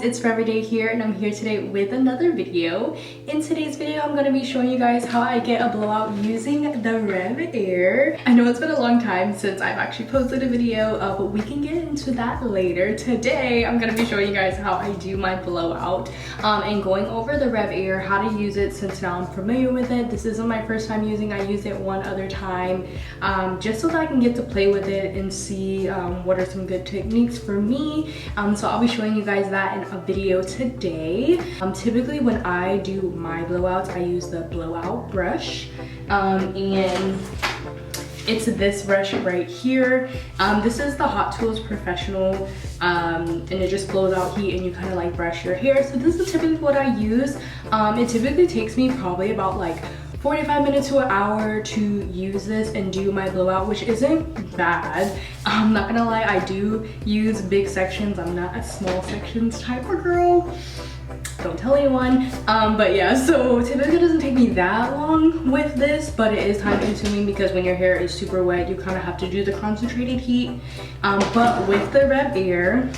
it's Forever Day here, and I'm here today with another video. In today's video, I'm going to be showing you guys how I get a blowout using the REVAIR. I know it's been a long time since I've actually posted a video, but we can get into that later. Today, I'm going to be showing you guys how I do my blowout and going over the REVAIR, how to use it since now I'm familiar with it. This isn't my first time using it. I used it one other time just so that I can get to play with it and see what are some good techniques for me. So I'll be showing you guys that in a video today. Typically when I do my blowouts, I use the blowout brush and it's this brush right here. This is the Hot Tools Professional and it just blows out heat and you kind of like brush your hair. So this is typically what I use. It typically takes me probably about like 45 minutes to an hour to use this and do my blowout, which isn't bad. I'm not gonna lie, I do use big sections. I'm not a small sections type of girl. Don't tell anyone. But yeah, so typically it doesn't take me that long with this, but it is time consuming because when your hair is super wet, you kind of have to do the concentrated heat. But with the REVAIR,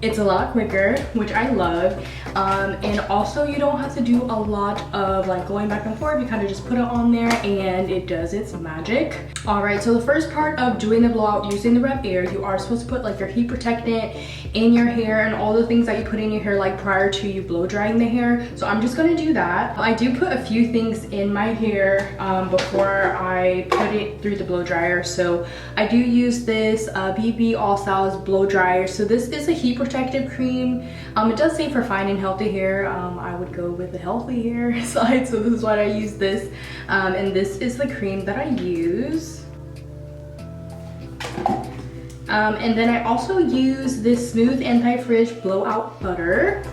it's a lot quicker, which I love. And also you don't have to do a lot of like going back and forth. You kind of just put it on there and it does its magic. All right, so the first part of doing the blowout using the REVAIR, you are supposed to put like your heat protectant in your hair and all the things that you put in your hair like prior to you blow drying the hair. So I'm just gonna do that. I do put a few things in my hair before I put it through the blow dryer. So I do use this BB All Styles blow dryer. So this is a heat protective cream. It does say for fine and healthy hair. I would go with the healthy hair side, so this is why I use this. And this is the cream that I use. And then I also use this Smooth Anti-Frizz Blowout Butter.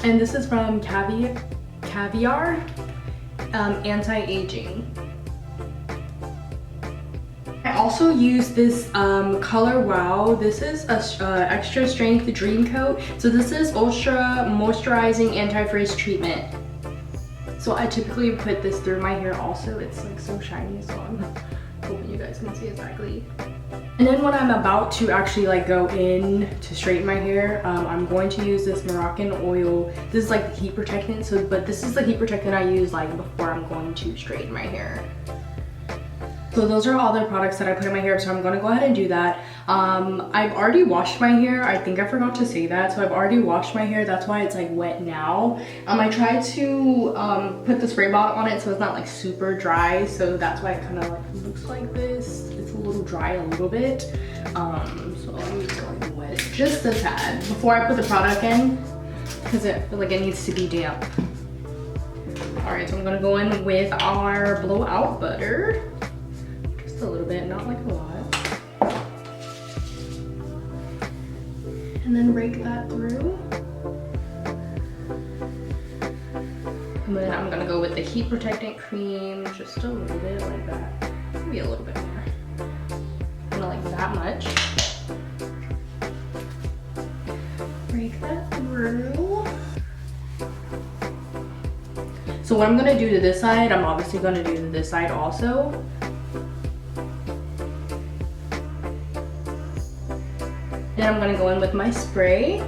And this is from Caviar Anti-Aging. I also use this Color Wow. This is a extra strength dream coat. So this is ultra moisturizing anti-frizz treatment. So I typically put this through my hair also. It's like so shiny, so I'm hoping you guys can see exactly. And then when I'm about to actually like go in to straighten my hair, I'm going to use this Moroccan oil. This is like the heat protectant. So, but this is the heat protectant I use like before I'm going to straighten my hair. So those are all the products that I put in my hair, so I'm gonna go ahead and do that. I've already washed my hair. I think I forgot to say that. So I've already washed my hair. That's why it's like wet now. I tried to put the spray bottle on it so it's not like super dry. So that's why it kind of like looks like this. It's a little dry a little bit. So I'm just going to wet it just a tad before I put the product in because it needs to be damp. All right, so I'm gonna go in with our blowout butter. A little bit, not like a lot. And then rake that through. And then I'm gonna go with the heat protectant cream, just a little bit like that. Maybe a little bit more. Not like that much. Rake that through. So what I'm gonna do to this side, I'm obviously gonna do to this side also. Then I'm gonna go in with my spray.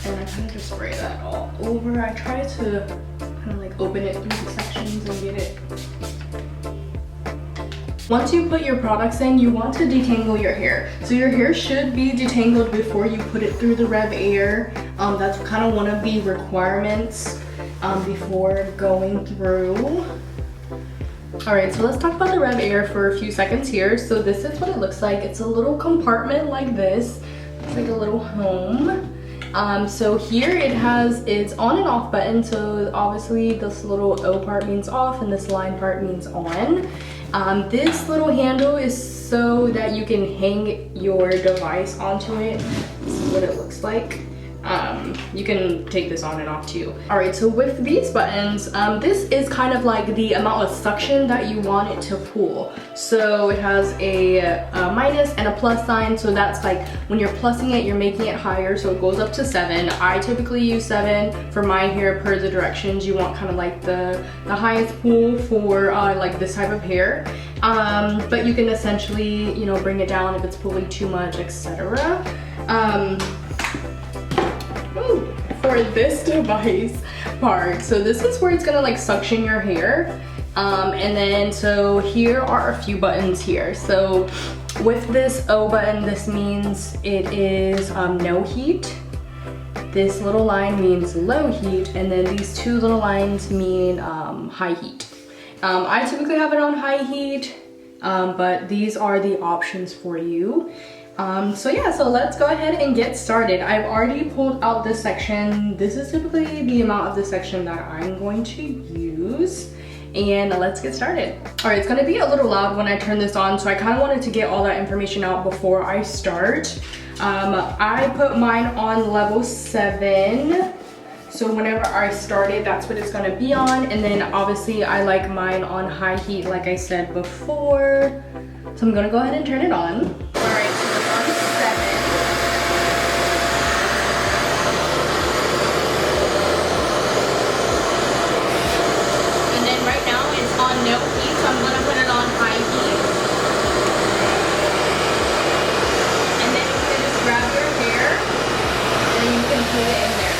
And I kind of just spray that all over. I try to kind of like open it through the sections and get it. Once you put your products in, you want to detangle your hair. So your hair should be detangled before you put it through the REVAIR. That's kind of one of the requirements before going through. All right, so let's talk about the REVAIR for a few seconds here. So this is what it looks like. It's a little compartment like this. It's like a little home. So here it has its on and off button. So obviously this little O part means off and this line part means on. This little handle is so that you can hang your device onto it. This is what it looks like. You can take this on and off too. All right, so with these buttons, this is kind of like the amount of suction that you want it to pull. So it has a minus and a plus sign. So that's like when you're plussing it, you're making it higher. So it goes up to 7. I typically use 7 for my hair per the directions. You want kind of like the highest pull for like this type of hair. But you can essentially, you know, bring it down if it's pulling too much, etc. For this device part, so this is where it's gonna like suction your hair, and then so here are a few buttons here. So with this O button, this means it is no heat. This little line means low heat, and then these two little lines mean high heat. I typically have it on high heat, but these are the options for you. So yeah, so let's go ahead and get started. I've already pulled out this section. This is typically the amount of the section that I'm going to use. And let's get started. All right, it's gonna be a little loud when I turn this on, so I kind of wanted to get all that information out before I start. I put mine on level 7. So whenever I started, that's what it's gonna be on. And then obviously I like mine on high heat, like I said before. So I'm gonna go ahead and turn it on. All right, so it's on 7. And then right now it's on no heat, so I'm gonna put it on high heat. And then you can just grab your hair and you can put it in there.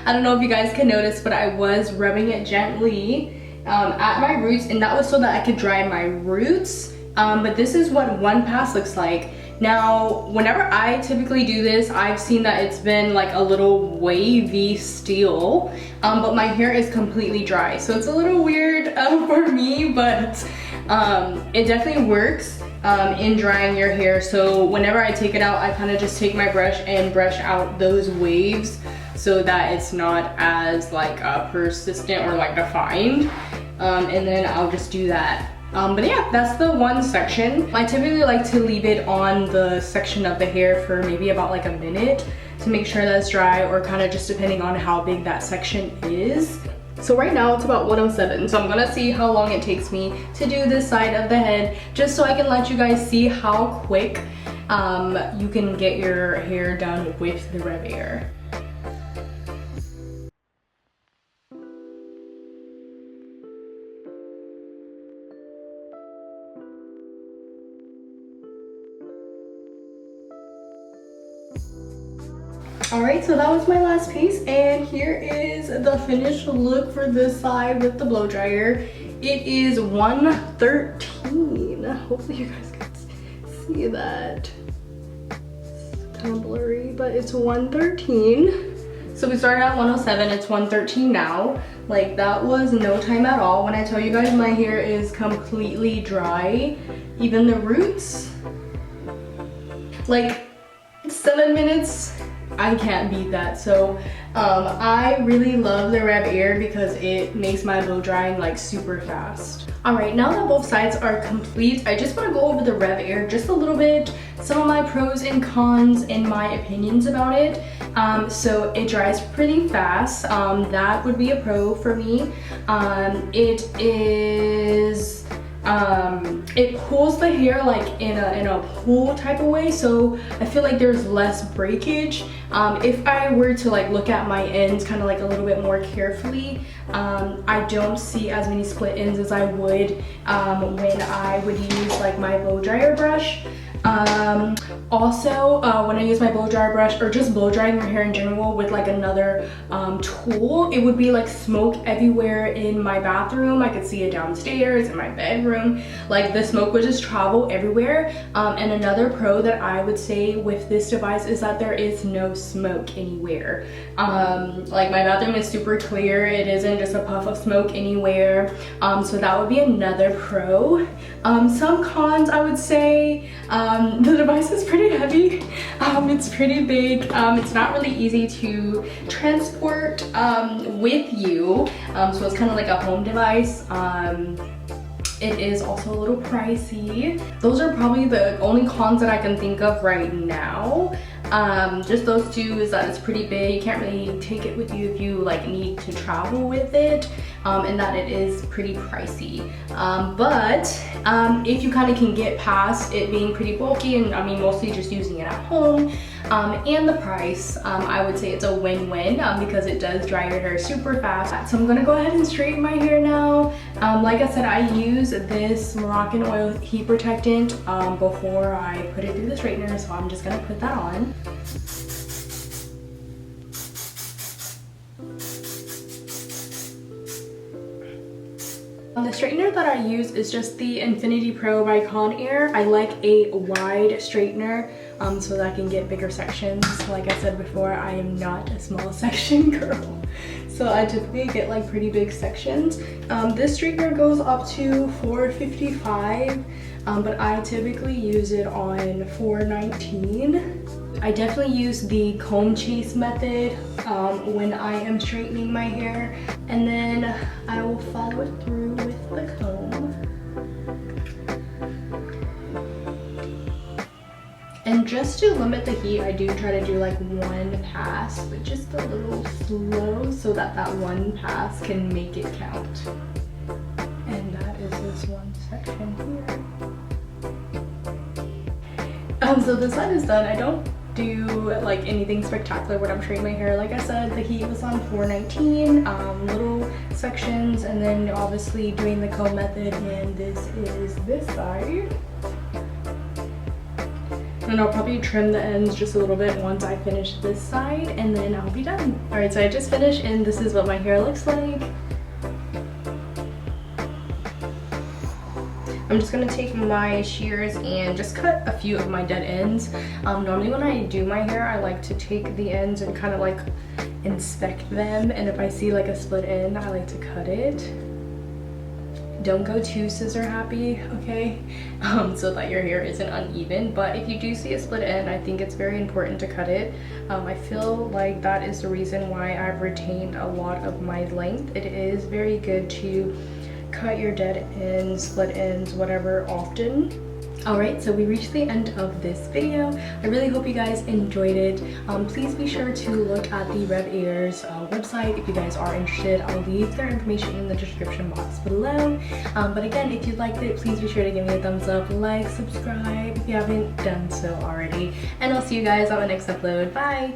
I don't know if you guys can notice, but I was rubbing it gently at my roots, and that was so that I could dry my roots. But this is what one pass looks like. Now, whenever I typically do this, I've seen that it's been like a little wavy still, but my hair is completely dry. So it's a little weird for me, but it definitely works in drying your hair. So whenever I take it out, I kind of just take my brush and brush out those waves so that it's not as like persistent or like defined. And then I'll just do that. But yeah, that's the one section. I typically like to leave it on the section of the hair for maybe about like a minute to make sure that's dry, or kind of just depending on how big that section is. So right now it's about 107, so I'm gonna see how long it takes me to do this side of the head, just so I can let you guys see how quick you can get your hair done with the REVAIR. Alright, so that was my last piece, and here is the finished look for this side with the blow dryer. It is 113. Hopefully you guys can see that. It's kind of blurry, but it's 113. So we started at 107, it's 113 now. Like, that was no time at all. When I tell you guys my hair is completely dry, even the roots, like 7 minutes, I can't beat that. So I really love the REVAIR because it makes my blow drying like super fast. Alright, now that both sides are complete, I just want to go over the REVAIR just a little bit, some of my pros and cons and my opinions about it. So it dries pretty fast. That would be a pro for me. It pulls the hair like in a pull type of way, so I feel like there's less breakage. If I were to like look at my ends kind of like a little bit more carefully, I don't see as many split ends as I would when I would use like my blow dryer brush. Also, when I use my blow dryer brush or just blow drying your hair in general with like another tool, it would be like smoke everywhere in my bathroom. I could see it downstairs in my bedroom. Like the smoke would just travel everywhere. And another pro that I would say with this device is that there is no smoke anywhere. Like my bathroom is super clear. It isn't just a puff of smoke anywhere. So that would be another pro. Some cons, I would say, the device is pretty heavy. It's pretty big. It's not really easy to transport with you. So it's kind of like a home device. It is also a little pricey. Those are probably the only cons that I can think of right now. Just those two, is that it's pretty big. You can't really take it with you if you like need to travel with it, and that it is pretty pricey. But if you kind of can get past it being pretty bulky, and I mean mostly just using it at home, and the price, I would say it's a win-win because it does dry your hair super fast. So I'm gonna go ahead and straighten my hair now. Like I said, I use this Moroccan oil heat protectant before I put it through the straightener, so I'm just gonna put that on. The straightener that I use is just the Infinity Pro by Conair. I like a wide straightener so that I can get bigger sections. Like I said before, I am not a small section girl. So I typically get like pretty big sections. This straightener goes up to $4.55, but I typically use it on $4.19. I definitely use the comb chase method when I am straightening my hair, and then I will follow it through with the comb. And just to limit the heat, I do try to do like one pass, but just a little slow so that that one pass can make it count. And that is this one section here. So this side is done. I don't do like anything spectacular when I'm straightening my hair. Like I said, the heat was on $4.19, little sections, and then obviously doing the comb method, and this is this side. And I'll probably trim the ends just a little bit once I finish this side, and then I'll be done. All right, so I just finished, and this is what my hair looks like. I'm just gonna take my shears and just cut a few of my dead ends. Normally when I do my hair, I like to take the ends and kind of like inspect them, and if I see like a split end, I like to cut it. Don't go too scissor happy, okay? So that your hair isn't uneven, but if you do see a split end, I think it's very important to cut it. I feel like that is the reason why I've retained a lot of my length. It is very good to cut your dead ends, split ends, whatever, often. Alright, so we reached the end of this video. I really hope you guys enjoyed it. Please be sure to look at the REVAIR's website if you guys are interested. I'll leave their information in the description box below. But again, if you liked it, please be sure to give me a thumbs up, like, subscribe if you haven't done so already. And I'll see you guys on the next upload. Bye!